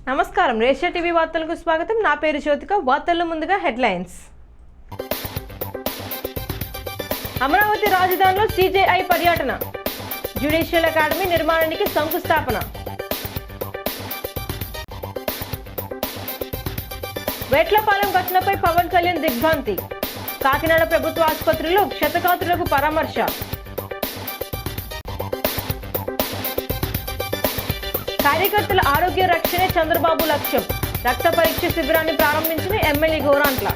నమస్కారం రేషియా టీవీ వార్తలకు స్వాగతం. నా పేరు జ్యోతిక. వార్తల్లో ముందుగా హెడ్లైన్స్. అమరావతి రాజధానిలో సిజేఐ పర్యటన, జ్యుడిషియల్ అకాడమీ నిర్మాణానికి శంకుస్థాపన. వేట్లపాలెం ఘటనపై పవన్ కళ్యాణ్ దిగ్భ్రాంతి, కాకినాడ ప్రభుత్వ ఆసుపత్రిలో క్షతగాత్రులకు పరామర్శ. కార్యకర్తల ఆరోగ్య రక్షణే చంద్రబాబు లక్ష్యం, రక్త పరీక్ష శిబిరాన్ని ప్రారంభించిన ఎమ్మెల్యే గోరాంట్ల.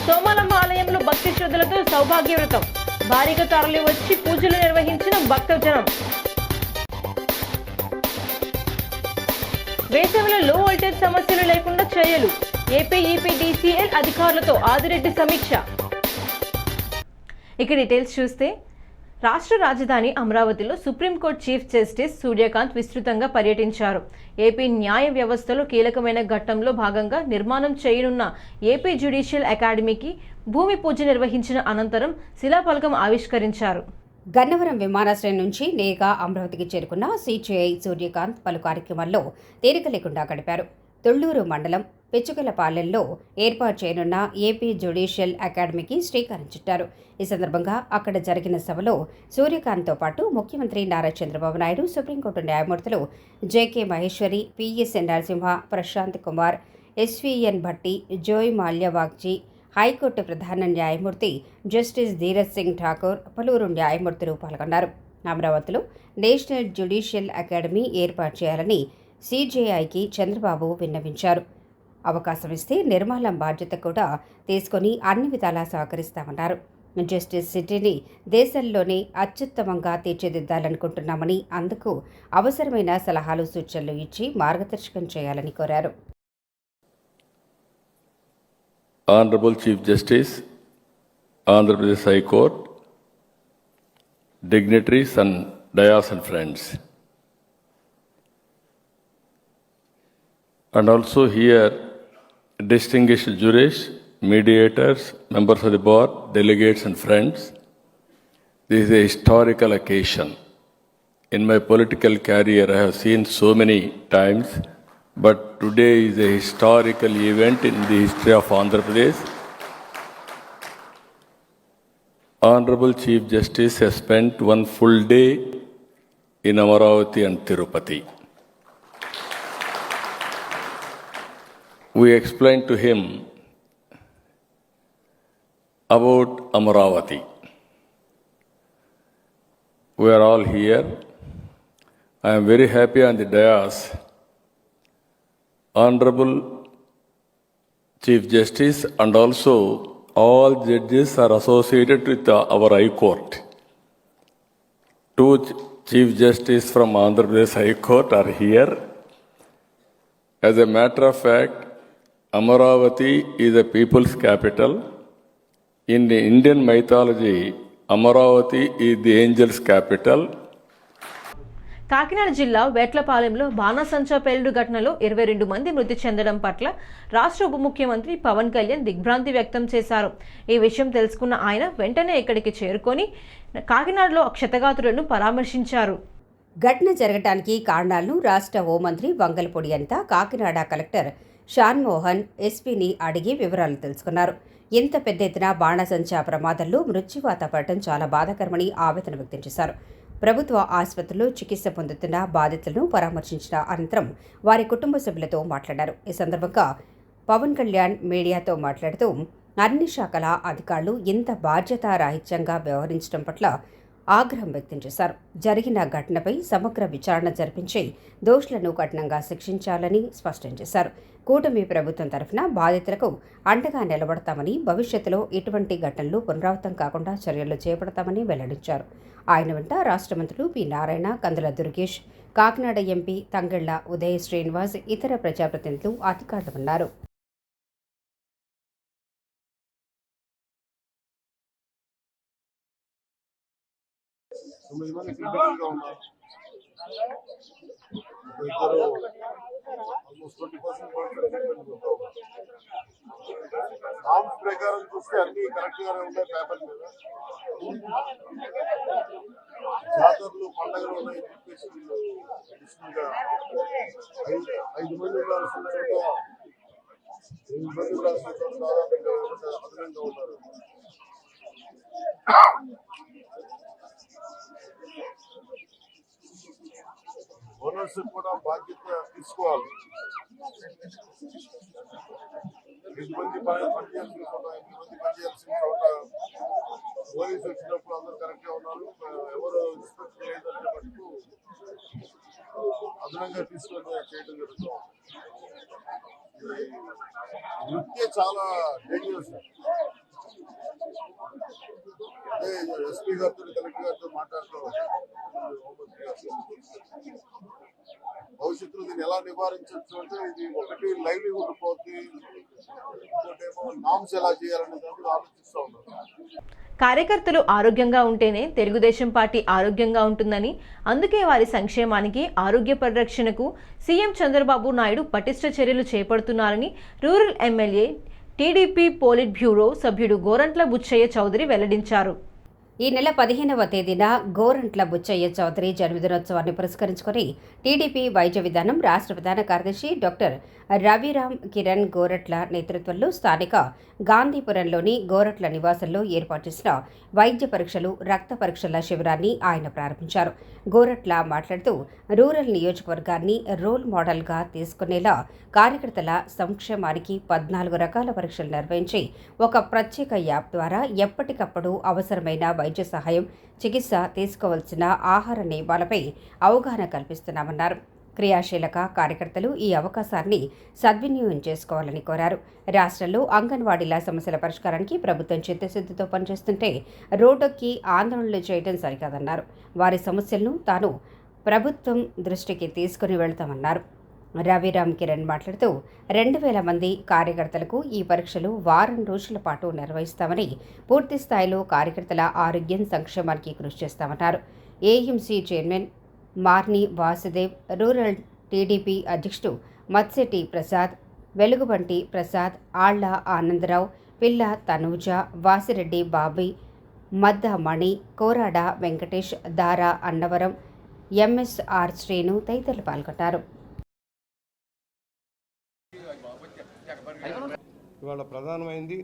సోమాలమ్మ ఆలయంలో భక్తి శ్రద్ధలతో సౌభాగ్య వ్రతం, భారీగా తరలి వచ్చి పూజలు నిర్వహించిన భక్తజనం. వేసవిలో లో వోల్టేజ్ సమస్యలు లేకుండా చర్యలు, ఏపీ ఈపీడీసీఎల్ అధికారులతో ఆదిరెడ్డి సమీక్ష. ఇక డీటెయిల్స్ చూస్తే, రాష్ట్ర రాజధాని అమరావతిలో సుప్రీంకోర్టు చీఫ్ జస్టిస్ సూర్యకాంత్ విస్తృతంగా పర్యటించారు. ఏపీ న్యాయ వ్యవస్థలో కీలకమైన ఘట్టంలో భాగంగా నిర్మాణం చేయనున్న ఏపీ జ్యుడిషియల్ అకాడమీకి భూమి పూజ నిర్వహించిన అనంతరం శిలాఫలకం ఆవిష్కరించారు. గన్నవరం విమానాశ్రయం నుంచి నేరుగా అమరావతికి చేరుకున్న సిజేఐ సూర్యకాంత్ పలు కార్యక్రమాల్లో తీరిక లేకుండా గడిపారు. తొళ్లూరు మండలం పెచ్చుకలపాలెంలో ఏర్పాటు చేయనున్న ఏపీ జ్యుడిషియల్ అకాడమీకి శ్రీకారం చుట్టారు. ఈ సందర్భంగా అక్కడ జరిగిన సభలో సూర్యకాంత్తో పాటు ముఖ్యమంత్రి నారా చంద్రబాబు నాయుడు, సుప్రీంకోర్టు న్యాయమూర్తులు జేకే మహేశ్వరి, పిఎస్ఎన్ నరసింహ, ప్రశాంత్ కుమార్, ఎస్వీఎన్ భట్టి, జోయ్ మాల్యవాగ్జీ, హైకోర్టు ప్రధాన న్యాయమూర్తి జస్టిస్ ధీరజ్ సింగ్ ఠాకూర్, పలువురు న్యాయమూర్తులు పాల్గొన్నారు. అమరావతిలో నేషనల్ జ్యుడిషియల్ అకాడమీ ఏర్పాటు చేయాలని సిజేఐకి చంద్రబాబు విన్నవించారు. అవకాశం ఇస్తే నిర్మాణం బాధ్యత కూడా తీసుకొని అన్ని విధాలా సహకరిస్తామన్నారు. జస్టిస్ సిటీని దేశంలోనే అత్యుత్తమంగా తీర్చిదిద్దాలనుకుంటున్నామని, అందుకు అవసరమైన సలహాలు సూచనలు ఇచ్చి మార్గదర్శకం చేయాలని కోరారు. Honorable Chief Justice, Andhra Pradesh High Court, dignitaries and dayas and friends, and also here distinguished jurists, mediators, members of the board, delegates and friends. This is a historical occasion. In my political career, I have seen so many times, but today is a historical event in the history of Andhra Pradesh. Honorable Chief Justice has spent one full day in Amaravati and Tirupati. We explained to him about Amaravati. We are all here. I am very happy on the dais. Honorable Chief Justice and also all judges are associated with our High Court. Two Chief Justices from Andhra Pradesh High Court are here. As a matter of fact, Amaravati is a people's capital. In the Indian mythology, Amaravati is the angel's capital. Kakinada జిల్లా వేట్లపాలెంలో బాణాసంచా పేలుడు ఘటనలో 22 మంది మృతి చెందడం పట్ల రాష్ట్ర ఉప ముఖ్యమంత్రి పవన్ కళ్యాణ్ దిగ్భ్రాంతి వ్యక్తం చేశారు. ఈ విషయం తెలుసుకున్న ఆయన వెంటనే ఇక్కడికి చేరుకొని కాకినాడలో క్షతగాత్రులను పరామర్శించారు. ఘటన జరగడానికి కారణాలను రాష్ట్ర హోంమంత్రి వంగలపూడి అనిత కాకినాడ కలెక్టర్ షాన్ మోహన్ ఎస్పీని అడిగి వివరాలు తెలుసుకున్నారు. ఇంత పెద్ద ఎత్తున బాణాసంచా ప్రమాదంలో మృత్యువాత పడటం చాలా బాధాకరమని ఆవేదన వ్యక్తం చేశారు. ప్రభుత్వ ఆసుపత్రిలో చికిత్స పొందుతున్న బాధితులను పరామర్శించిన అనంతరం వారి కుటుంబ సభ్యులతో మాట్లాడారు. ఈ సందర్భంగా పవన్ కళ్యాణ్ మీడియాతో మాట్లాడుతూ అన్ని శాఖల అధికారులు ఇంత బాధ్యతారాహిత్యంగా వ్యవహరించడం పట్ల ఆగ్రహం వ్యక్తం చేశారు. జరిగిన ఘటనపై సమగ్ర విచారణ జరిపించి దోషులను కఠినంగా శిక్షించాలని స్పష్టం చేశారు. కూటమి ప్రభుత్వం తరఫున బాధితులకు అండగా నిలబడతామని, భవిష్యత్తులో ఇటువంటి ఘటనలు పునరావృతం కాకుండా చర్యలు చేపడతామని వెల్లడించారు. ఆయన వెంట రాష్ట్ర మంత్రులు పి నారాయణ, కందుల దుర్గేష్, కాకినాడ ఎంపీ తంగళ్ల ఉదయ్ శ్రీనివాస్, ఇతర ప్రజాప్రతినిధులు, అధికారులు ఉన్నారు. నామ్స్ ప్రకారం చూస్తే అన్ని కరెక్ట్ గానే ఉన్నాయి పేపర్ మీద. జాతరలు పండగలు ఉన్నాయని చెప్పేసి వీళ్ళు అడిషనల్ గా 5 మంది ఉండాల్సిన చోట 8 మంది ఉండాల్సిన చోట దాదాపుగా అదనంగా ఉన్నారు. ఓనర్స్ కూడా బాధ్యత తీసుకోవాలి. 8 మంది పనిచేయాల్సిన చోట 8 మంది పనిచేయాల్సిన చోట పోలీసు వచ్చినప్పుడు అందరూ కరెక్ట్ గా ఉన్నారు, ఎవరు ఇన్స్పెక్టర్ లేదంటే మటుకు అదనంగా తీసుకొని చేయడం జరుగుతుంది. వృత్తి చాలా డేంజరస్. అదే ఎస్పీ గారితో కలెక్టర్ గారితో మాట్లాడుతూ భవిష్యత్తులో దీన్ని ఎలా నివారించవచ్చు అంటే ఇది ఒకటి లైవ్లీహుడ్ పోతుంది, ఇంకోటేమో నామ్స్ ఎలా చేయాలనే దాంట్లో ఆలోచిస్తూ ఉన్నారు. కార్యకర్తలు ఆరోగ్యంగా ఉంటేనే తెలుగుదేశం పార్టీ ఆరోగ్యంగా ఉంటుందని, అందుకే వారి సంక్షేమానికి, ఆరోగ్య పరిరక్షణకు సీఎం చంద్రబాబు నాయుడు పటిష్ట చర్యలు చేపడుతున్నారని rural MLA TDP politburo సభ్యుడు గోరంట్ల బుచ్చయ్య చౌదరి వెల్లడించారు. ఈ నెల 15వ తేదీన గోరంట్ల బుచ్చయ్య చౌదరి జన్మదినోత్సవాన్ని పురస్కరించుకొని టీడీపీ వైద్య విధానం రాష్ట్ర ప్రధాన కార్యదర్శి డాక్టర్ రవిరామ్ కిరణ్ గోరట్ల నేతృత్వంలో స్థానిక గాంధీపురంలోని గోరట్ల నివాసంలో ఏర్పాటు చేసిన వైద్య పరీక్షలు, రక్త పరీక్షల శిబిరాన్ని ఆయన ప్రారంభించారు. గోరట్ల మాట్లాడుతూ రూరల్ నియోజకవర్గాన్ని రోల్ మోడల్గా తీసుకునేలా కార్యకర్తల సంక్షేమానికి 14 రకాల పరీక్షలు నిర్వహించి ఒక ప్రత్యేక యాప్ ద్వారా ఎప్పటికప్పుడు అవసరమైన వైద్య సహాయం, చికిత్స, తీసుకోవాల్సిన ఆహార నియమాలపై అవగాహన కల్పిస్తున్నామన్నారు. క్రియాశీలక కార్యకర్తలు ఈ అవకాశాన్ని సద్వినియోగం చేసుకోవాలని కోరారు. రాష్ట్రంలో అంగన్వాడీల సమస్యల పరిష్కారానికి ప్రభుత్వం చిత్తశుద్ధితో పనిచేస్తుంటే రోడ్డెక్కి ఆందోళనలు చేయడం సరికాదన్నారు. వారి సమస్యలను తాను ప్రభుత్వం దృష్టికి తీసుకుని వెళ్తామన్నారు. రవిరామ్ కిరణ్ మాట్లాడుతూ 2000 మంది కార్యకర్తలకు ఈ పరీక్షలు వారం రోజుల పాటు నిర్వహిస్తామని, పూర్తి స్థాయిలో కార్యకర్తల ఆరోగ్యం, సంక్షేమానికి కృషి చేస్తామన్నారు. AMC chairman Marni Vasudev, rural TDP అధ్యక్షుడు మత్సెట్టి ప్రసాద్, వెలుగుబంటి ప్రసాద్, ఆళ్ల ఆనందరావు, పిల్ల తనూజ, వాసిరెడ్డి బాబీ, మద్ద మణి, కోరాడ వెంకటేష్, దారా అన్నవరం, ఎంఎస్ఆర్ శ్రీను తదితరులు పాల్గొన్నారు. ఇవాళ ప్రధానమైంది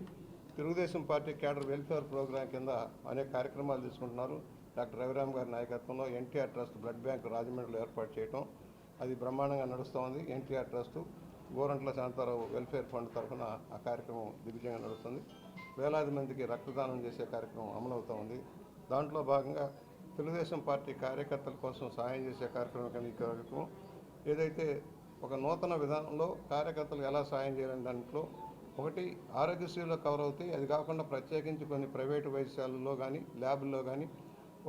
Telugu Desam party cadre welfare programme కింద అనేక కార్యక్రమాలు తీసుకుంటున్నారు. డాక్టర్ రవిరామ్ గారి నాయకత్వంలో ఎన్టీఆర్ ట్రస్ట్ బ్లడ్ బ్యాంక్ రాజమండ్రిలో ఏర్పాటు చేయడం అది బ్రహ్మాండంగా నడుస్తోంది. NTR trust Gorantla Shanta Rao welfare fund తరఫున ఆ కార్యక్రమం దిగ్విజయంగా నడుస్తుంది. వేలాది మందికి రక్తదానం చేసే కార్యక్రమం అమలవుతూ ఉంది. దాంట్లో భాగంగా తెలుగుదేశం పార్టీ కార్యకర్తల కోసం సాయం చేసే కార్యక్రమం కింద ఈ కార్యక్రమం ఏదైతే ఒక నూతన విధానంలో కార్యకర్తలు ఎలా సాయం చేయాలని దాంట్లో ఒకటి ఆరోగ్యశ్రీలో కవర్ అవుతాయి. అది కాకుండా ప్రత్యేకించి కొన్ని ప్రైవేటు వైద్యశాలల్లో కానీ ల్యాబుల్లో కానీ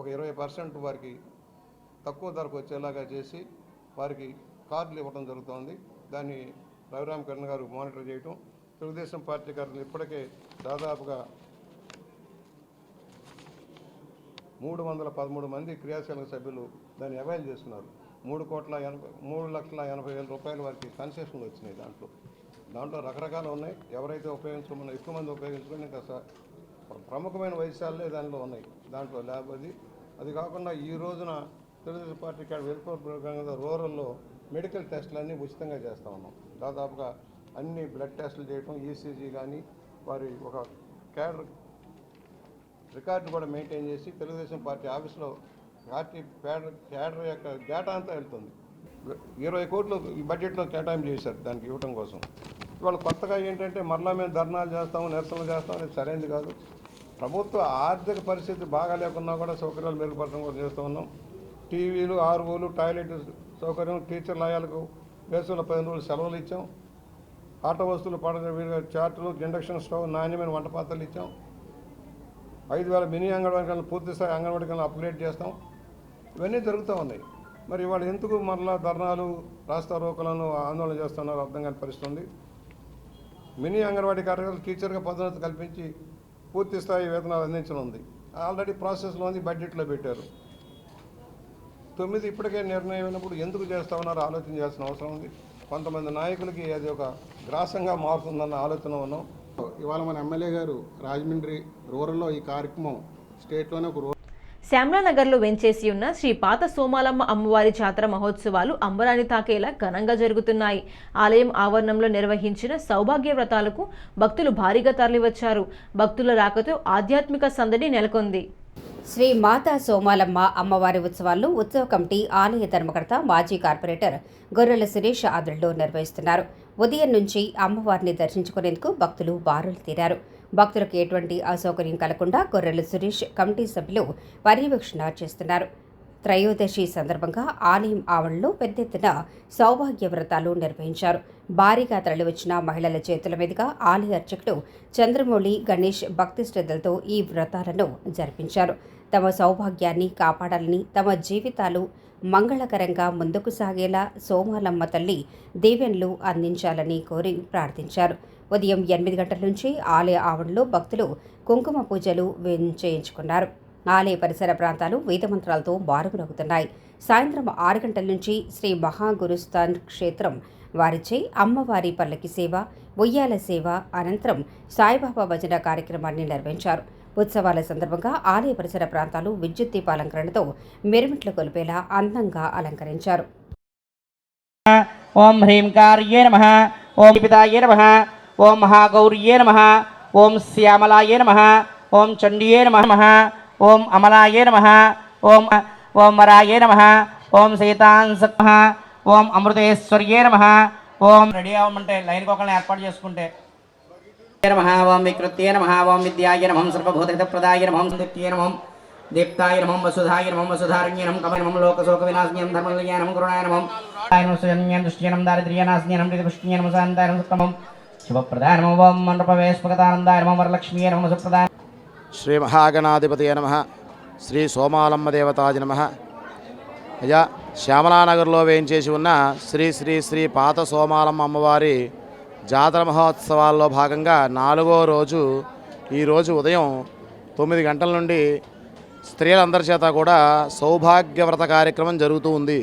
ఒక 20% వారికి తక్కువ ధరకు వచ్చేలాగా చేసి వారికి కార్డులు ఇవ్వడం జరుగుతోంది. దాన్ని రవిరామ్ కిరణ్ గారు మానిటర్ చేయటం, తెలుగుదేశం పార్టీ కార్డులు ఇప్పటికే దాదాపుగా 313 మంది క్రియాశీలక సభ్యులు దాన్ని అవైల్ చేస్తున్నారు. 3,80,000 రూపాయల వరకు కన్సెషన్లు వచ్చినాయి. దాంట్లో రకరకాలు ఉన్నాయి. ఎవరైతే ఉపయోగించుకోమన్నా ఎక్కువ మంది ఉపయోగించుకొని ఇంకా ప్రముఖమైన వైద్యశాలలే దానిలో ఉన్నాయి. దాంట్లో ల్యాబ్ అది కాకుండా ఈ రోజున తెలుగుదేశం పార్టీ వెల్ఫేర్ ప్రోగ్రాం కింద రూరల్లో మెడికల్ టెస్టులన్నీ ఉచితంగా చేస్తూ ఉన్నాం. దాదాపుగా అన్ని బ్లడ్ టెస్టులు చేయటం, ఈసీజీ కానీ వారి ఒక రికార్డు కూడా మెయింటైన్ చేసి తెలుగుదేశం పార్టీ ఆఫీస్లో పార్టీ క్యాడర్ యొక్క డేటా అంతా వెళ్తుంది. 20 కోట్లు బడ్జెట్లో కేటాయింపు చేశారు దానికి ఇవ్వటం కోసం. ఇవాళ కొత్తగా ఏంటంటే మరలా మేము ధర్నాలు చేస్తాము, నిరసనలు చేస్తాం అనేది సరైనది కాదు. ప్రభుత్వ ఆర్థిక పరిస్థితి బాగా లేకున్నా కూడా సౌకర్యాలు మెరుగుపరచడం కూడా చేస్తూ ఉన్నాం. టీవీలు, ఆర్ఓలు, టాయిలెట్ సౌకర్యం, టీచర్ ఆయాలకు వేసవిలో 15 రోజులు సెలవులు ఇచ్చాం. ఆట వస్తువులు పడవ చార్టులు, ఇండక్షన్ స్టవ్, నాణ్యమైన వంట పాత్రలు ఇచ్చాం. 5,000 మినీ అంగన్వాడీ కేంద్రాలు పూర్తిస్థాయి అంగన్వాడీ కేంద్రాలు అప్గ్రేడ్ చేస్తాం. ఇవన్నీ జరుగుతూ ఉన్నాయి. మరి వాళ్ళు ఎందుకు మరలా ధర్నాలు, రాస్తా రోకలను ఆందోళన చేస్తున్నారు అర్థం కాని పరిస్థితుంది. మినీ అంగన్వాడీ కార్యక్రమాలు టీచర్గా పదోన్నతి కల్పించి పూర్తి స్థాయి వేతనాలు అందించనుంది. ఆల్రెడీ ప్రాసెస్లో ఉంది, బడ్జెట్లో పెట్టారు. 9 ఇప్పటికే నిర్ణయం అయినప్పుడు ఎందుకు చేస్తా ఉన్నారో ఆలోచన చేయాల్సిన అవసరం ఉంది. కొంతమంది నాయకులకి అది ఒక గ్రాసంగా మారుతుందన్న ఆలోచన ఉన్నాం. ఇవాళ మన ఎమ్మెల్యే గారు రాజమండ్రి రూరల్లో ఈ కార్యక్రమం స్టేట్లోనే ఒక శ్యామలానగర్లో వెంచేసి ఉన్న శ్రీ పాత సోమాలమ్మ అమ్మవారి జాతర మహోత్సవాలు అంబరాన్ని తాకేలా ఘనంగా జరుగుతున్నాయి. ఆలయం ఆవరణంలో నిర్వహించిన సౌభాగ్య వ్రతాలకు భక్తులు భారీగా తరలివచ్చారు. భక్తుల రాకతో ఆధ్యాత్మిక సందడి నెలకొంది. శ్రీ మాతా సోమాలమ్మ అమ్మవారి ఉత్సవాలను ఉత్సవ కమిటీ ఆలయ ధర్మకర్త మాజీ కార్పొరేటర్ గొర్రెల సురేష్ ఆధ్వర్యంలో నిర్వహిస్తున్నారు. ఉదయం నుంచి అమ్మవారిని దర్శించుకునేందుకు భక్తులు బారులు తీరారు. భక్తులకు ఎటువంటి అసౌకర్యం కలగకుండా గొర్రెల సురేష్ కమిటీ సభ్యులు పర్యవేక్షణ చేస్తున్నారు. త్రయోదశి సందర్భంగా ఆలయం ఆవరణలో పెద్ద ఎత్తున సౌభాగ్య వ్రతాలు నిర్వహించారు. భారీగా తరలివచ్చిన మహిళల చేతుల మీదుగా ఆలయ అర్చకులు చంద్రమౌళి గణేష్ భక్తి శ్రద్ధలతో ఈ వ్రతాలను జరిపించారు. తమ సౌభాగ్యాన్ని కాపాడాలని, తమ జీవితాలు మంగళకరంగా ముందుకు సాగేలా సోమాలమ్మ తల్లి దీవెనలు అందించాలని కోరి ప్రార్థించారు. ఉదయం 8 గంటల నుంచి ఆలయ ఆవరణలో భక్తులు కుంకుమ పూజలు చేయించుకున్నారు. ఆలయ పరిసర ప్రాంతాలు వేదమంత్రాలతో బారుమరుగుతున్నాయి. సాయంత్రం 6 గంటల నుంచి శ్రీ మహాగురుస్థాన్ క్షేత్రం వారిచే అమ్మవారి పల్లకి సేవ, ఉయ్యాల సేవ, అనంతరం సాయిబాబా భజన కార్యక్రమాన్ని నిర్వహించారు. ఉత్సవాల సందర్భంగా ఆలయ పరిసర ప్రాంతాలు విద్యుత్ దీపాలంకరణతో మెరుమిట్లు కొలిపేలా అందంగా అలంకరించారు. ఓం హ్రీంకార్యే నమః, ఓం పితాయే నమః, ఓం మహాగౌర్యే నమః, ఓం శ్యామలాయే నమః, ఓం చండీయే నమః, ఓం అమలాయే నమః, ఓం వరాయే నమః, ఓం సీతాంసక్ నమః, ఓం అమృతేశ్వర్యే నమః. ఓం రెడీ అవ్వమంటే లైన్ ఒకళ్ళని ఏర్పాటు చేసుకుంటే నమః, ఓం వికృత్యే నమః, ఓం విద్యాయ నమః, సర్వభూతహితప్రదాయ నమః, దిత్యే నమః, దీప్తాయ నమః, వసుధాయ నమః, వసుధారణ్యే నమః, కమల నమః, లోకశోక వినాశన్యం, ధర్మకల్యాయ నమః, కరుణాయ నమః, ఆయనస్యన్యం దృష్ట్యనం దారిద్ర్యనాశన్యం, ప్రీతిపుష్ట్యే నమః, శాంతాయ నమః, సుఖమం శుభప్రదాయ నమః, ఓం మండపవేశ్వగతానందాయ నమః, వరలక్ష్మీయే నమః, సుప్రదాయ శ్రీ మహాగణాధిపతయ నమః, శ్రీ సోమాలమ్మ దేవతాయ నమః. అయ్యా, శ్యామలానగర్లో వేయించేసి ఉన్న శ్రీ శ్రీ శ్రీ పాత సోమాలమ్మ అమ్మవారి జాతర మహోత్సవాల్లో భాగంగా 4వ రోజు ఈరోజు ఉదయం 9 గంటల నుండి స్త్రీలందరి చేత కూడా సౌభాగ్యవ్రత కార్యక్రమం జరుగుతూ ఉంది.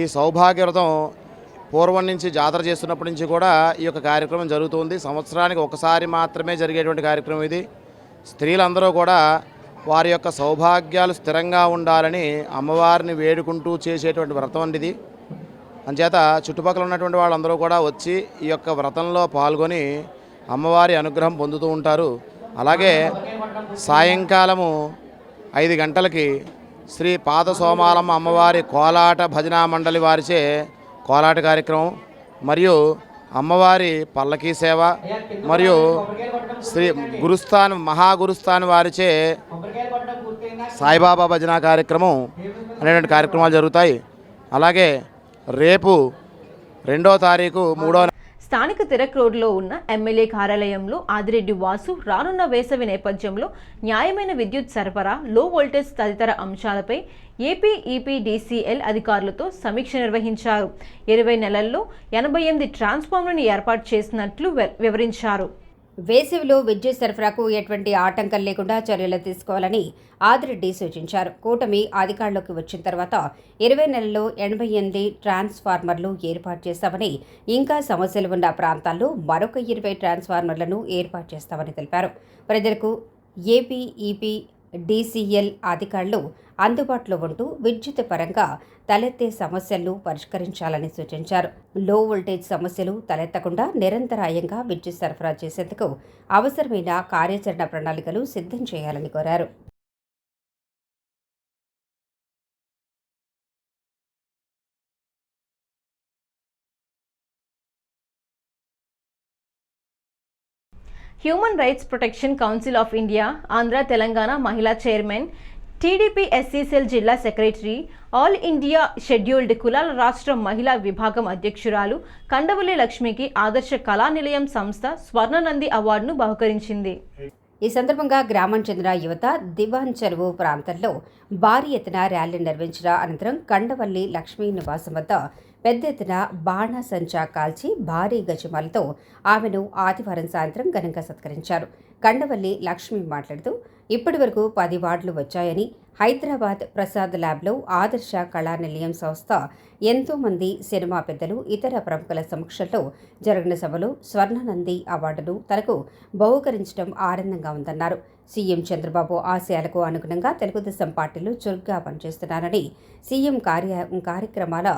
ఈ సౌభాగ్యవ్రతం పూర్వం నుంచి జాతర చేస్తున్నప్పటి నుంచి కూడా ఈ యొక్క కార్యక్రమం జరుగుతూ ఉంది. సంవత్సరానికి ఒకసారి మాత్రమే జరిగేటువంటి కార్యక్రమం ఇది. స్త్రీలందరూ కూడా వారి యొక్క సౌభాగ్యాలు స్థిరంగా ఉండాలని అమ్మవారిని వేడుకుంటూ చేసేటువంటి వ్రతం అండి ఇది. అంచేత చుట్టుపక్కల ఉన్నటువంటి వాళ్ళందరూ కూడా వచ్చి ఈ యొక్క వ్రతంలో పాల్గొని అమ్మవారి అనుగ్రహం పొందుతూ ఉంటారు. అలాగే సాయంకాలము 5 గంటలకి శ్రీ పాత సోమాలమ్మ అమ్మవారి కోలాట భజనా మండలి వారిచే కోలాట కార్యక్రమం, మరియు అమ్మవారి పల్లకీ సేవ, మరియు శ్రీ గురుస్థాన్ మహాగురుస్థాన్ వారిచే సాయిబాబా భజన కార్యక్రమం అనేటువంటి కార్యక్రమాలు జరుగుతాయి. అలాగే రేపు 2వ తారీఖు 3వ స్థానిక తిరక్ రోడ్లో ఉన్న ఎమ్మెల్యే కార్యాలయంలో ఆదిరెడ్డి వాసు రానున్న వేసవి నేపథ్యంలో న్యాయమైన విద్యుత్ సరఫరా, లో వోల్టేజ్ తదితర అంశాలపై ఏపీ ఈపీడీసీఎల్ అధికారులతో సమీక్ష నిర్వహించారు. 20 నెలల్లో 88 ట్రాన్స్ఫార్మర్లను ఏర్పాటు చేసినట్లు వివరించారు. వేసవిలో విద్యుత్ సరఫరాకు ఎటువంటి ఆటంకం లేకుండా చర్యలు తీసుకోవాలని ఆదిరెడ్డి సూచించారు. కూటమి అధికారంలోకి వచ్చిన తర్వాత 20 నెలల్లో 88 ట్రాన్స్ఫార్మర్లు ఏర్పాటు చేస్తామని, ఇంకా సమస్యలు ఉన్న ప్రాంతాల్లో మరొక 20 ట్రాన్స్ఫార్మర్లను ఏర్పాటు చేస్తామని తెలిపారు. ప్రజలకు ఏపీ డీసీఎల్ అధికారులు అందుబాటులో ఉంటూ విద్యుత్ పరంగా తలెత్తే సమస్యలను పరిష్కరించాలని సూచించారు. లో వోల్టేజ్ సమస్యలు తలెత్తకుండా నిరంతరాయంగా విద్యుత్ సరఫరా చేసేందుకు అవసరమైన కార్యాచరణ ప్రణాళికలు సిద్ధం చేయాలని కోరారు. Human rights protection council of India Andhra Telangana మహిళా చైర్మన్, టీడీపీ ఎస్సీ సెల్ జిల్లా సెక్రటరీ, ఆల్ ఇండియా షెడ్యూల్డ్ కులాల రాష్ట్ర మహిళా విభాగం అధ్యక్షురాలు కండవల్లి లక్ష్మికి ఆదర్శ కళానిలయం సంస్థ స్వర్ణనంది అవార్డును బహుకరించింది. ఈ సందర్భంగా గ్రామం చెందిన యువత దివాన్ చెరువు ప్రాంతంలో భారీ ఎత్తున ర్యాలీ నిర్వహించిన అనంతరం కండవల్లి లక్ష్మీ నివాసం వద్ద పెద్ద ఎత్తున బాణాసంచా కాల్చి భారీ గజమాలతో ఆమెను ఆదివారం సాయంత్రం ఘనంగా సత్కరించారు. కండవల్లి లక్ష్మి మాట్లాడుతూ, ఇప్పటి వరకు 10 వార్డులు వచ్చాయని, హైదరాబాద్ ప్రసాద్ ల్యాబ్లో ఆదర్శ కళానిలయం సంస్థ ఎంతోమంది సినిమా పెద్దలు ఇతర ప్రముఖుల సమక్షంలో జరిగిన సభలో స్వర్ణనంది అవార్డును తనకు బహూకరించడం ఆనందంగా ఉందన్నారు. సీఎం చంద్రబాబు ఆశయాలకు అనుగుణంగా తెలుగుదేశం పార్టీలో చురుగ్గా పనిచేస్తున్నారని, సీఎం కార్యక్రమాల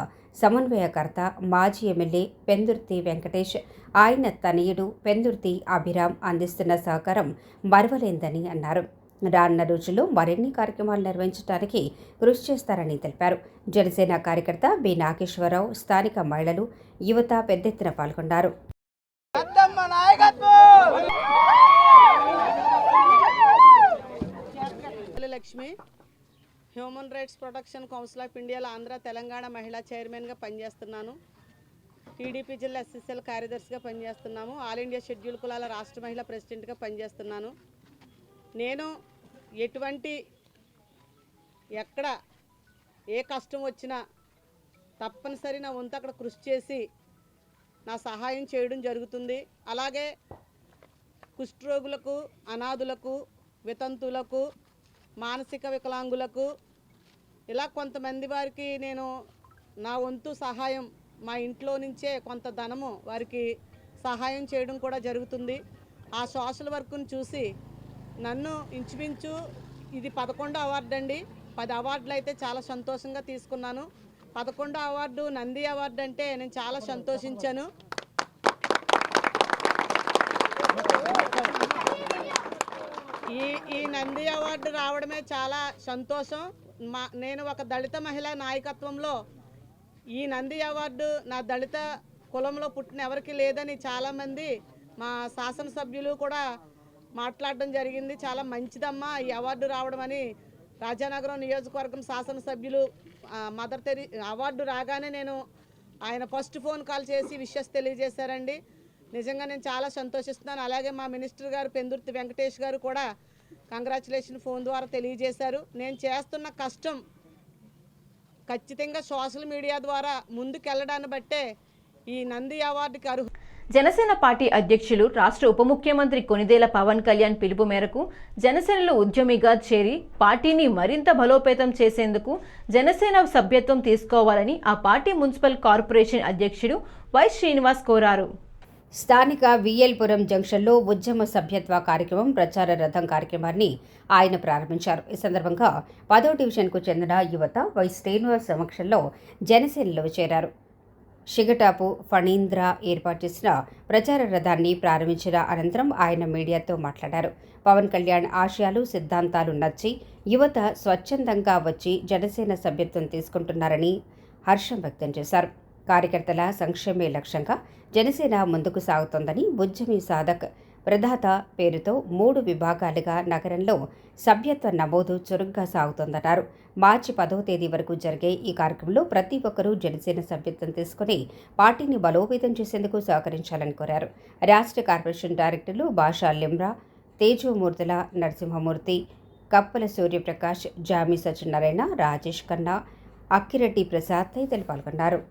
సమన్వయకర్త మాజీ ఎమ్మెల్యే పెందుర్తి వెంకటేష్, ఆయన తనయుడు పెందుర్తి అభిరామ్ అందిస్తున్న సహకారం మరువలేందని అన్నారు. రానున్న రోజుల్లో మరిన్ని కార్యక్రమాలు నిర్వహించడానికి కృషి చేస్తారని తెలిపారు. జనసేన కార్యకర్త బి నాగేశ్వరరావు, స్థానిక మహిళలు, యువత పెద్ద ఎత్తున పాల్గొన్నారు. Lakshmi human rights protection council of ఇండియాలో ఆంధ్ర తెలంగాణ మహిళా చైర్మన్గా పనిచేస్తున్నాను. టీడీపీ జిల్లా ఎస్ఎస్ఎల్ కార్యదర్శిగా పనిచేస్తున్నాము. ఆల్ ఇండియా షెడ్యూల్ కులాల రాష్ట్ర మహిళా ప్రెసిడెంట్గా పనిచేస్తున్నాను. నేను ఎక్కడ ఏ కష్టం వచ్చినా తప్పనిసరి నా వంతు అక్కడ కృషి చేసి నా సహాయం చేయడం జరుగుతుంది. అలాగే కుష్ఠరోగులకు, అనాథులకు, వితంతులకు, మానసిక వికలాంగులకు ఇలా కొంతమంది వారికి నేను నా వంతు సహాయం మా ఇంట్లో నుంచే కొంత ధనము వారికి సహాయం చేయడం కూడా జరుగుతుంది. ఆ సోషల్ వర్క్ను చూసి నన్ను ఇంచుమించు ఇది 11వ అవార్డు అండి. 10 అవార్డులు అయితే చాలా సంతోషంగా తీసుకున్నాను. 11వ అవార్డు నంది అవార్డు అంటే నేను చాలా సంతోషించాను. ఈ నంది అవార్డు రావడమే చాలా సంతోషం. నేను ఒక దళిత మహిళా నాయకత్వంలో ఈ నంది అవార్డు నా దళిత కులంలో పుట్టిన ఎవరికి లేదని చాలామంది మా శాసనసభ్యులు కూడా మాట్లాడడం జరిగింది. చాలా మంచిదమ్మా ఈ అవార్డు రావడం అని రాజానగరం నియోజకవర్గం శాసనసభ్యులు మదర్ తెరి అవార్డు రాగానే ఆయన ఫస్ట్ ఫోన్ కాల్ చేసి విషెస్ తెలియజేశారండి. నిజంగా నేను చాలా సంతోషిస్తున్నాను. అలాగే మా మినిస్టర్ గారు పెందుర్తి వెంకటేష్ గారు కూడా కంగ్రాచులేషన్ ఫోన్ ద్వారా తెలియజేశారు. నేను చేస్తున్న కష్టం ఖచ్చితంగా సోషల్ మీడియా ద్వారా ముందుకెళ్లడాన్ని బట్టే ఈ నంది అవార్డుకి అర్హులు. జనసేన పార్టీ అధ్యక్షులు, రాష్ట్ర ఉప ముఖ్యమంత్రి కొణిదెల పవన్ కళ్యాణ్ పిలుపు మేరకు జనసేనలో ఉద్యమిగా చేరి పార్టీని మరింత బలోపేతం చేసేందుకు జనసేన సభ్యత్వం తీసుకోవాలని ఆ పార్టీ మున్సిపల్ కార్పొరేషన్ అధ్యక్షుడు వై శ్రీనివాస్ కోరారు. స్థానిక విఎల్పురం జంక్షన్లో ఉద్యమ సభ్యత్వ కార్యక్రమం ప్రచార రథం కార్యక్రమాన్ని ఆయన ప్రారంభించారు. ఈ సందర్భంగా 10వ డివిజన్కు చెందిన యువత వై శ్రీనివాస్ సమక్షంలో జనసేనలో చేరారు. షిగటాపు ఫణీంద్ర ఏర్పాటు చేసిన ప్రచార రథాన్ని ప్రారంభించిన అనంతరం ఆయన మీడియాతో మాట్లాడారు. పవన్ కళ్యాణ్ ఆశయాలు, సిద్ధాంతాలు నచ్చి యువత స్వచ్ఛందంగా వచ్చి జనసేన సభ్యత్వం తీసుకుంటున్నారని హర్షం వ్యక్తం చేశారు. కార్యకర్తల సంక్షేమే లక్ష్యంగా జనసేన ముందుకు సాగుతోందని, ఉద్యమి సాధక్ ప్రదాత పేరుతో 3 విభాగాలుగా నగరంలో సభ్యత్వ నమోదు చురుగ్గా సాగుతోందన్నారు. మార్చి 10వ తేదీ వరకు జరిగే ఈ కార్యక్రమంలో ప్రతి ఒక్కరూ జనసేన సభ్యత్వం తీసుకుని పార్టీని బలోపేతం చేసేందుకు సహకరించాలని కోరారు. రాష్ట్ర కార్పొరేషన్ డైరెక్టర్లు భాషా లిమ్రా, తేజోమూర్తుల నరసింహమూర్తి, కప్పల సూర్యప్రకాష్, జామి సత్యనారాయణ, రాజేష్ ఖన్నా, అక్కిరెడ్డి ప్రసాద్ తదితరులు పాల్గొన్నారు.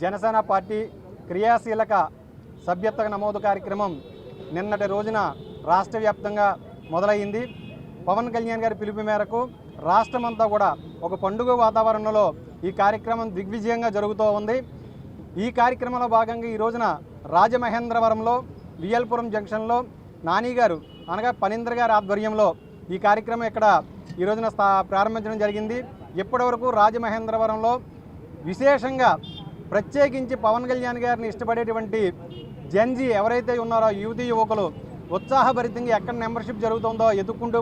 జనసేన పార్టీ క్రియాశీలక సభ్యత్వ నమోదు కార్యక్రమం నిన్నటి రోజున రాష్ట్ర వ్యాప్తంగా మొదలైంది. పవన్ కళ్యాణ్ గారి పిలుపు మేరకు రాష్ట్రమంతా కూడా ఒక పండుగ వాతావరణంలో ఈ కార్యక్రమం దిగ్విజయంగా జరుగుతూ ఉంది. ఈ కార్యక్రమంలో భాగంగా ఈ రోజున రాజమహేంద్రవరంలో విఎల్పురం జంక్షన్లో నాని గారు అనగా ఫణీంద్ర గారి ఆధ్వర్యంలో ఈ కార్యక్రమం ఇక్కడ ఈ రోజున ప్రారంభించడం జరిగింది. ఇప్పటివరకు రాజమహేంద్రవరంలో విశేషంగా ప్రత్యేకించి పవన్ కళ్యాణ్ గారిని ఇష్టపడేటువంటి జెన్జీ ఎవరైతే ఉన్నారో యువతీ యువకులు ఉత్సాహభరితంగా ఎక్కడ మెంబర్షిప్ జరుగుతుందో ఎదుక్కుంటూ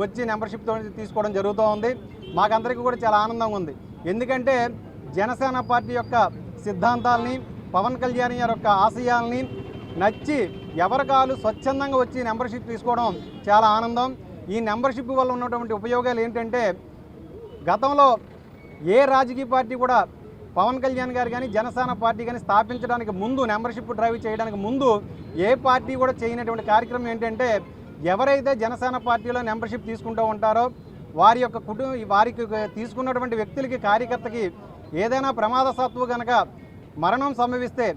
వచ్చి మెంబర్షిప్ తీసుకోవడం జరుగుతూ ఉంది. మాకందరికీ కూడా చాలా ఆనందంగా ఉంది. ఎందుకంటే జనసేన పార్టీ యొక్క సిద్ధాంతాలని, పవన్ కళ్యాణ్ గారి యొక్క ఆశయాల్ని నచ్చి ఎవరికాలు స్వచ్ఛందంగా వచ్చి మెంబర్షిప్ తీసుకోవడం చాలా ఆనందం. ఈ మెంబర్షిప్ వల్ల ఉన్నటువంటి ఉపయోగాలు ఏంటంటే, గతంలో ఏ రాజకీయ పార్టీ కూడా పవన్ కళ్యాణ్ గారు కానీ జనసేన పార్టీ కానీ స్థాపించడానికి ముందు, మెంబర్షిప్ డ్రైవ్ చేయడానికి ముందు ఏ పార్టీ కూడా చేయనటువంటి కార్యక్రమం ఏంటంటే, ఎవరైతే జనసేన పార్టీలో మెంబర్షిప్ తీసుకుంటూ ఉంటారో వారి యొక్క వారికి తీసుకున్నటువంటి వ్యక్తులకి కార్యకర్తకి ఏదైనా ప్రమాదవశాత్తు కనుక మరణం సంభవిస్తే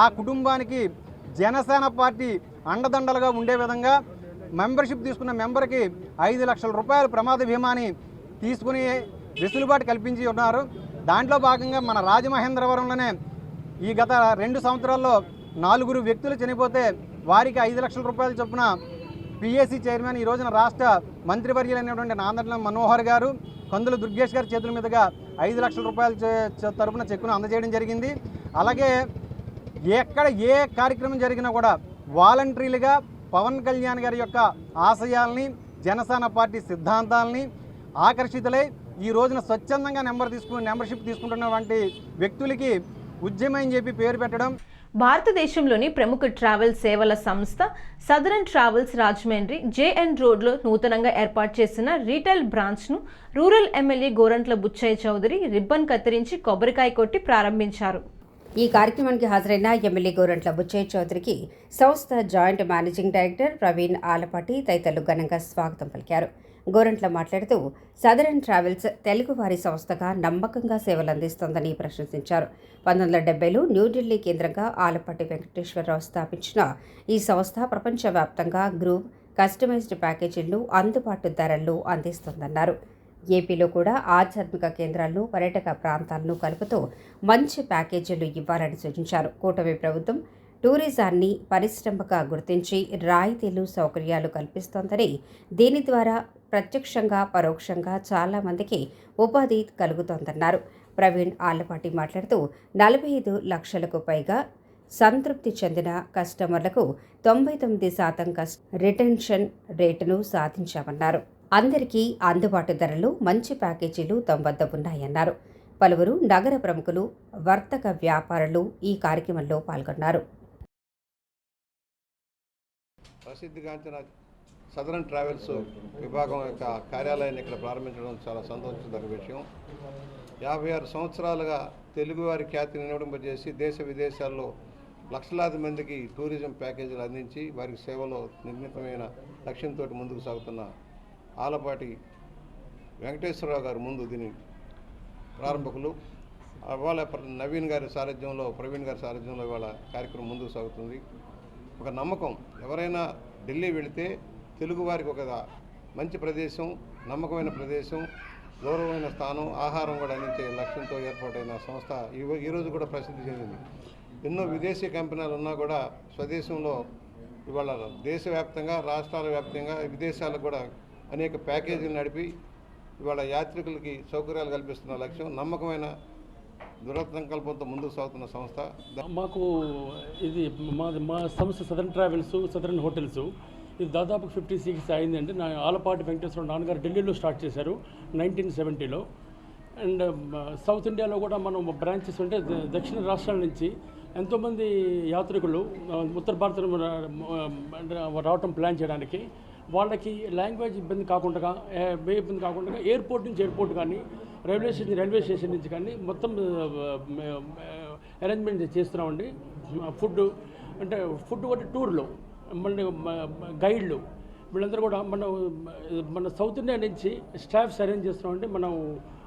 ఆ కుటుంబానికి జనసేన పార్టీ అండదండలుగా ఉండే విధంగా మెంబర్షిప్ తీసుకున్న మెంబర్కి 5 లక్షల రూపాయల ప్రమాద బీమాని తీసుకుని వెసులుబాటు కల్పించి ఉన్నారు. దాంట్లో భాగంగా మన రాజమహేంద్రవరంలోనే ఈ గత 2 సంవత్సరాల్లో 4 వ్యక్తులు చనిపోతే వారికి 5 లక్షల రూపాయల చొప్పున పిఎస్సి చైర్మన్ ఈ రోజున రాష్ట్ర మంత్రివర్యులైనటువంటి నాందట్ల మనోహర్ గారు, కందుల దుర్గేష్ గారి చేతుల మీదుగా 5 లక్షల రూపాయల తరపున చెక్కును అందజేయడం జరిగింది. అలాగే ఎక్కడ ఏ కార్యక్రమం జరిగినా కూడా వాలంటరీలుగా పవన్ కళ్యాణ్ గారి యొక్క ఆశయాల్ని, జనసేన పార్టీ సిద్ధాంతాలని ఆకర్షితులై ఈ రోజున స్వచ్ఛందంగా మెంబర్షిప్ తీసుకుంటున్నటువంటి వ్యక్తులకి ఉద్యమం అని చెప్పి పేరు పెట్టడం. భారతదేశంలోని ప్రముఖ ట్రావెల్ సేవల సంస్థ సదరన్ ట్రావెల్స్ రాజమండ్రి జేఎన్ రోడ్లో నూతనంగా ఏర్పాటు చేసిన రీటైల్ బ్రాంచ్ను rural MLA Gorantla Butchaiah Chowdary ribbon కత్తిరించి కొబ్బరికాయ కొట్టి ప్రారంభించారు. ఈ కార్యక్రమానికి హాజరైన ఎమ్మెల్యే గోరంట్ల బుచ్చయ్య చౌదరికి సంస్థ joint managing director Praveen Alapati తదితరులు ఘనంగా స్వాగతం పలికారు. గోరంట్ల మాట్లాడుతూ సదరన్ ట్రావెల్స్ తెలుగువారి సంస్థగా నమ్మకంగా సేవలు అందిస్తోందని ప్రశంసించారు. 1970లో న్యూఢిల్లీ కేంద్రంగా ఆలపాటి వెంకటేశ్వరరావు స్థాపించిన ఈ సంస్థ ప్రపంచవ్యాప్తంగా గ్రూప్ కస్టమైజ్డ్ ప్యాకేజీలను అందుబాటు ధరల్లో అందిస్తోందన్నారు. ఏపీలో కూడా ఆధ్యాత్మిక కేంద్రాలను, పర్యాటక ప్రాంతాలను కలుపుతూ మంచి ప్యాకేజీలు ఇవ్వాలని సూచించారు. కూటమి ప్రభుత్వం టూరిజాన్ని పరిశ్రమగా గుర్తించి రాయితీలు, సౌకర్యాలు కల్పిస్తోందని, దీని ద్వారా ప్రత్యక్షంగా పరోక్షంగా చాలామందికి ఉపాధి కలుగుతోందన్నారు. ప్రవీణ్ ఆళ్లపాటి మాట్లాడుతూ 45 లక్షలకు పైగా సంతృప్తి చెందిన కస్టమర్లకు 99% రిటెన్షన్ రేటును సాధించామన్నారు. అందరికీ అందుబాటు ధరలు, మంచి ప్యాకేజీలు తమ వద్ద ఉన్నాయన్నారు. పలువురు నగర ప్రముఖులు, వర్తక వ్యాపారులు ఈ కార్యక్రమంలో పాల్గొన్నారు. ప్రసిద్ధిగాంచిన సదరన్ ట్రావెల్స్ విభాగం యొక్క కార్యాలయాన్ని ఇక్కడ ప్రారంభించడం చాలా సంతోషించదగ్గ విషయం. 56 సంవత్సరాలుగా తెలుగువారి ఖ్యాతిని నిలబెంపజేసి దేశ విదేశాల్లో లక్షలాది మందికి టూరిజం ప్యాకేజీలు అందించి వారికి సేవలో నిర్మితమైన లక్ష్యంతో ముందుకు సాగుతున్న ఆలపాటి వెంకటేశ్వరరావు గారు ముందు దీని ప్రారంభకులు. వాళ్ళ ప్రవీణ్ గారి సారథ్యంలో ఇవాళ కార్యక్రమం ముందుకు సాగుతుంది. ఒక నమ్మకం, ఎవరైనా ఢిల్లీ వెళితే తెలుగువారికి ఒక మంచి ప్రదేశం, నమ్మకమైన ప్రదేశం, గౌరవమైన స్థానం, ఆహారం కూడా అందించే లక్ష్యంతో ఏర్పాటైన సంస్థ ఈరోజు కూడా ప్రసిద్ధి చెందింది. ఎన్నో విదేశీ కంపెనీలు ఉన్నా కూడా స్వదేశంలో ఇవాళ దేశవ్యాప్తంగా, రాష్ట్రాల వ్యాప్తంగా, విదేశాలకు కూడా అనేక ప్యాకేజీలు నడిపి ఇవాళ యాత్రికులకి సౌకర్యాలు కల్పిస్తున్న లక్ష్యం, నమ్మకమైన దృఢ సంకల్పంతో ముందుకు సాగుతున్న సంస్థ. మాకు ఇది మా సంస్థ సదరన్ ట్రావెల్స్, సదరన్ హోటల్స్ ఇది దాదాపు 56 అయిందండి. ఆలపాటి వెంకటేశ్వర నాన్నగారు ఢిల్లీలో స్టార్ట్ చేశారు 1970లో. అండ్ సౌత్ ఇండియాలో కూడా మనం బ్రాంచెస్ ఉంటే దక్షిణ రాష్ట్రాల నుంచి ఎంతోమంది యాత్రికులు ఉత్తర భారతం రావటం ప్లాన్ చేయడానికి వాళ్ళకి లాంగ్వేజ్ ఇబ్బంది కాకుండా ఎయిర్పోర్ట్ నుంచి ఎయిర్పోర్ట్ కానీ రైల్వే స్టేషన్ నుంచి కానీ మొత్తం అరేంజ్మెంట్ చేస్తున్నామండి. ఫుడ్ ఒకటి టూర్లో మళ్ళీ గైడ్లు వీళ్ళందరూ కూడా మన సౌత్ ఇండియా నుంచి స్టాఫ్స్ అరేంజ్ చేస్తున్నామండి. మనం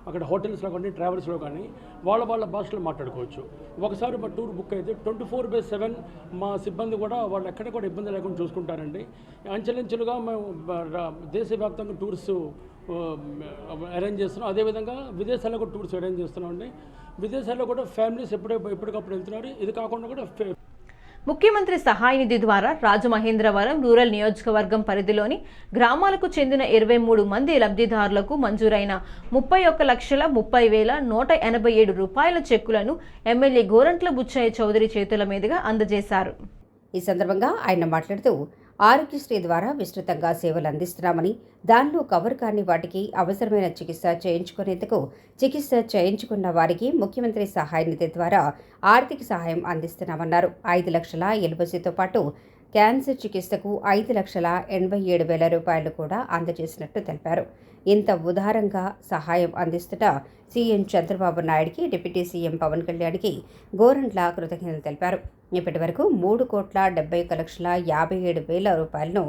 అక్కడ హోటల్స్లో కానీ ట్రావెల్స్లో కానీ వాళ్ళ భాషలో మాట్లాడుకోవచ్చు. ఒకసారి మా టూర్ బుక్ అయితే 24/7 మా సిబ్బంది కూడా వాళ్ళు ఎక్కడ కూడా ఇబ్బంది లేకుండా చూసుకుంటారండి. అంచెలంచెలుగా మేము దేశవ్యాప్తంగా టూర్స్ అరేంజ్ చేస్తున్నాం. అదేవిధంగా విదేశాల్లో కూడా టూర్స్ అరేంజ్ చేస్తున్నామండి. విదేశాల్లో కూడా ఫ్యామిలీస్ ఎప్పటికప్పుడు వెళ్తున్నారు. ఇది కాకుండా కూడా ముఖ్యమంత్రి సహాయ నిధి ద్వారా రాజమహేంద్రవరం రూరల్ నియోజకవర్గం పరిధిలోని గ్రామాలకు చెందిన 23 మంది లబ్ధిదారులకు మంజూరైన 31,30,187 రూపాయల చెక్కులను ఎమ్మెల్యే గోరంట్ల బుచ్చయ్య చౌదరి చేతుల మీదుగా అందజేశారు. ఈ సందర్భంగా ఆయన మాట్లాడుతూ ఆరోగ్యశ్రీ ద్వారా విస్తృతంగా సేవలు అందిస్తున్నామని, దానిలో కవర్ కాని వాటికి అవసరమైన చికిత్స చేయించుకున్న వారికి ముఖ్యమంత్రి సహాయ నిధి ద్వారా ఆర్థిక సహాయం అందిస్తున్నామన్నారు. 5 లక్షల ఎల్బసీతో పాటు క్యాన్సర్ చికిత్సకు 5,87,000 రూపాయలు కూడా అందజేసినట్టు తెలిపారు. ఇంత ఉదారంగా సహాయం అందిస్తున్న సీఎం చంద్రబాబు నాయుడికి, డిప్యూటీ సీఎం పవన్ కళ్యాణ్కి గోరంట్ల కృతజ్ఞతలు తెలిపారు. ఇప్పటి వరకు 3,71,57,000 రూపాయలను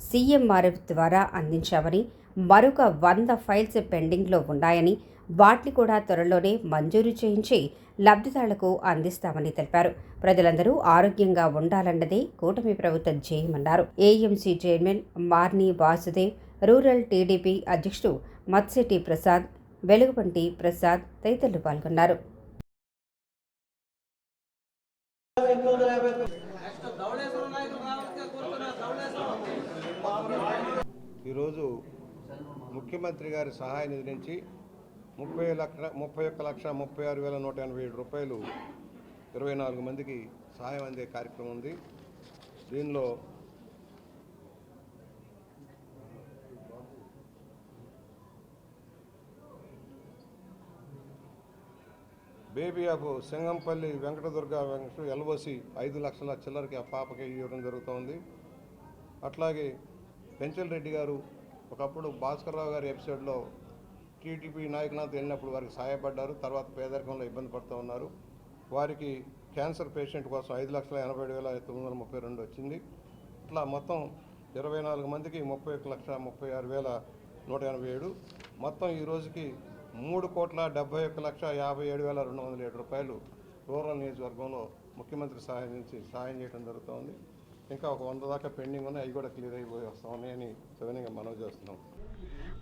సీఎంఆర్ఎఫ్ ద్వారా అందించామని, మరొక 100 ఫైల్స్ పెండింగ్లో ఉన్నాయని వాటిని కూడా త్వరలోనే మంజూరు చేయించి లబ్ధిదారులకు అందిస్తామని తెలిపారు. ప్రజలందరూ ఆరోగ్యంగా ఉండాలన్నదే కూటమి ప్రభుత్వ ధ్యేయమన్నారు. AMC chairman Marni Vasudev, rural TDP అధ్యక్షుడు మత్సెట్టి ప్రసాద్, వెలుగుబంటి ప్రసాద్ తదితరులు పాల్గొన్నారు. ఈరోజు ముఖ్యమంత్రి గారి సహాయ నిధి నుంచి 31,36,187 రూపాయలు 24 మందికి సహాయం అందే కార్యక్రమం ఉంది. దీనిలో baby of Singampalli Venkatadurga LOC 5 లక్షల చిల్లరకి ఆ పాపకి ఇవ్వడం జరుగుతోంది. అట్లాగే పెంచల్ రెడ్డి గారు ఒకప్పుడు భాస్కర్రావు గారి ఎపిసోడ్లో టీడీపీ నాయకులతో వెళ్ళినప్పుడు వారికి సహాయపడ్డారు. తర్వాత పేదరికంలో ఇబ్బంది పడుతూ ఉన్నారు. వారికి క్యాన్సర్ పేషెంట్ కోసం 5,87,932 వచ్చింది. ఇట్లా మొత్తం 24 మందికి 31,36,187 మొత్తం ఈ రోజుకి 3,71,57,207 రూపాయలు రూరల్ నియోజకవర్గంలో ముఖ్యమంత్రి సహాయం నుంచి సహాయం చేయడం జరుగుతోంది. ఇంకా ఒక 100 దాకా పెండింగ్ ఉన్నాయి, అవి కూడా క్లియర్ అయిపోయి వస్తూ ఉన్నాయని సవినయంగా మనవి చేస్తున్నాం.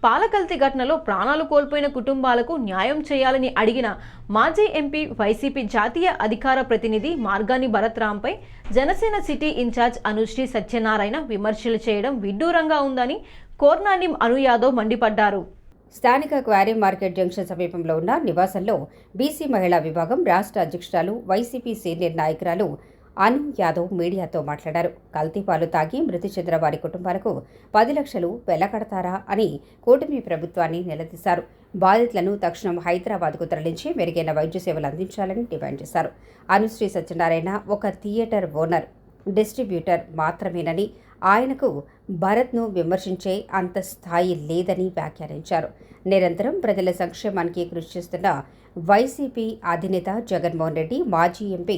పాలకల్తీ ఘటనలో ప్రాణాలు కోల్పోయిన కుటుంబాలకు న్యాయం చేయాలని అడిగిన మాజీ ఎంపీ వైసీపీ జాతీయ అధికార ప్రతినిధి మార్గాని భరత్రాంపై జనసేన సిటీ ఇన్ఛార్జ్ అనుశ్రీ సత్యనారాయణ విమర్శలు చేయడం విడ్డూరంగా ఉందని కోర్నాని అను యాదవ్ మండిపడ్డారు. స్థానిక క్వారీ మార్కెట్ జంక్షన్ సమీపంలో ఉన్న నివాసంలో బీసీ మహిళా విభాగం రాష్ట్ర అధ్యక్షురాలు వైసీపీ సీనియర్ నాయకురాలు అను యాదవ్ మీడియాతో మాట్లాడారు. కల్తీపాలు తాగి మృతి చెందిన వారి కుటుంబాలకు 10 లక్షలు వెలకడతారా అని కూటమి ప్రభుత్వాన్ని నిలదీశారు. బాధితులను తక్షణం హైదరాబాద్కు తరలించి మెరుగైన వైద్య సేవలు అందించాలని డిమాండ్ చేశారు. అనుశ్రీ సత్యనారాయణ ఒక థియేటర్ ఓనర్, డిస్ట్రిబ్యూటర్ మాత్రమేనని, ఆయనకు భరత్ను విమర్శించే అంత స్థాయి లేదని వ్యాఖ్యానించారు. నిరంతరం ప్రజల సంక్షేమానికి కృషి చేస్తున్న వైసీపీ అధినేత జగన్మోహన్ రెడ్డి, మాజీ ఎంపీ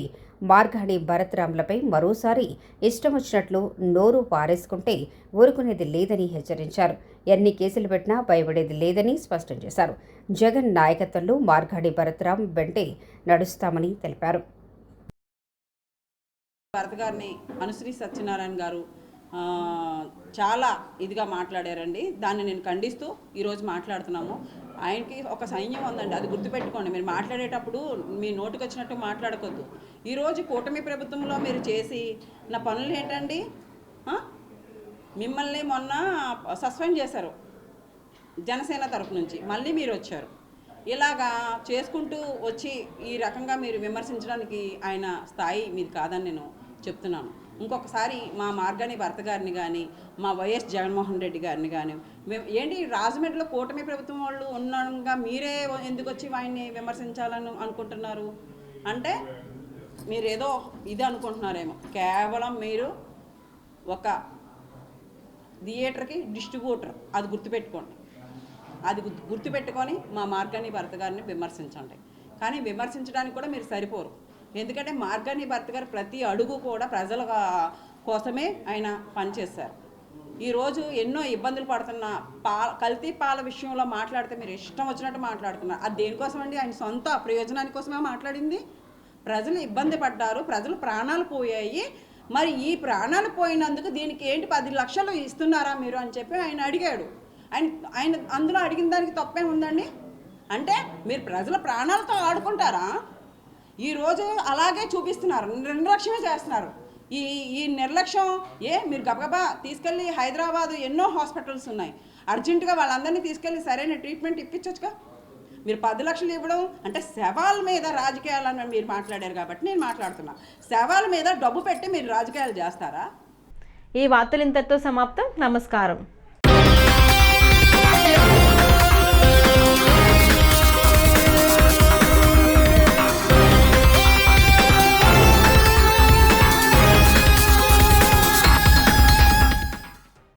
మార్గాని భరత్రాంలపై మరోసారి ఇష్టం వచ్చినట్లు నోరు పారేసుకుంటే ఊరుకునేది లేదని హెచ్చరించారు. ఎన్ని కేసులు పెట్టినా భయపడేది లేదని స్పష్టం చేశారు. జగన్ నాయకత్వంలో మార్గాని భరత్రాం వెంటే నడుస్తామని తెలిపారు. భరత్ గారిని అనుశ్రీ సత్యనారాయణ గారు చాలా ఇదిగా మాట్లాడారండి. దాన్ని నేను ఖండిస్తూ ఈరోజు మాట్లాడుతున్నాము. ఆయనకి ఒక సైన్యం ఉందండి, అది గుర్తుపెట్టుకోండి. మీరు మాట్లాడేటప్పుడు మీ నోటికి వచ్చినట్టు మాట్లాడకొద్దు. ఈరోజు కూటమి ప్రభుత్వంలో మీరు చేసి నా పనులు ఏంటండి? మిమ్మల్ని మొన్న సస్పెండ్ చేశారు జనసేన తరపు నుంచి, మళ్ళీ మీరు వచ్చారు. ఇలాగా చేసుకుంటూ వచ్చి ఈ రకంగా మీరు విమర్శించడానికి ఆయన స్థాయి మీది కాదని నేను చెప్తున్నాను. ఇంకొకసారి మా మార్గాని భర్త గారిని కానీ, మా వైఎస్ జగన్మోహన్ రెడ్డి గారిని కానీ, ఏంటి రాజమండ్రిలో కూటమి ప్రభుత్వం వాళ్ళు ఉండగా మీరే ఎందుకు వచ్చి ఆయన్ని విమర్శించాలని అనుకుంటున్నారు అంటే మీరేదో ఇది అనుకుంటున్నారేమో. కేవలం మీరు ఒక థియేటర్కి డిస్ట్రిబ్యూటర్, అది గుర్తుపెట్టుకోండి. అది గుర్తుపెట్టుకొని మా మార్గాని భర్త గారిని విమర్శించండి. కానీ విమర్శించడానికి కూడా మీరు సరిపోరు. ఎందుకంటే మార్గాని భర్త గారు ప్రతి అడుగు కూడా ప్రజల కోసమే ఆయన పనిచేశారు. ఈరోజు ఎన్నో ఇబ్బందులు పడుతున్న కల్తీ పాల విషయంలో మాట్లాడితే మీరు ఇష్టం వచ్చినట్టు మాట్లాడుతున్నారు. అది దేనికోసం అండి? ఆయన సొంత ప్రయోజనాని కోసమే మాట్లాడింది. ప్రజలు ఇబ్బంది పడ్డారు, ప్రజలు ప్రాణాలు పోయాయి. మరి ఈ ప్రాణాలు పోయినందుకు దీనికి ఏంటి 10 లక్షలు ఇస్తున్నారా మీరు అని చెప్పి ఆయన అడిగాడు. ఆయన అందులో అడిగిన దానికి తప్పే ఉందండి? అంటే మీరు ప్రజల ప్రాణాలతో ఆడుకుంటారా? ఈరోజు అలాగే చూపిస్తున్నారు, నిర్లక్ష్యమే చేస్తున్నారు. ఈ నిర్లక్ష్యం మీరు గబగబా తీసుకెళ్ళి హైదరాబాద్ ఎన్నో హాస్పిటల్స్ ఉన్నాయి, అర్జెంటుగా వాళ్ళందరినీ తీసుకెళ్ళి సరైన ట్రీట్మెంట్ ఇప్పించవచ్చుగా. మీరు 10 లక్షలు ఇవ్వడం అంటే శవాల మీద రాజకీయాలని మీరు మాట్లాడారు కాబట్టి నేను మాట్లాడుతున్నా. శవాల మీద డబ్బు పెట్టి మీరు రాజకీయాలు చేస్తారా? ఈ వార్తలు ఇంతటితో సమాప్తం. నమస్కారం.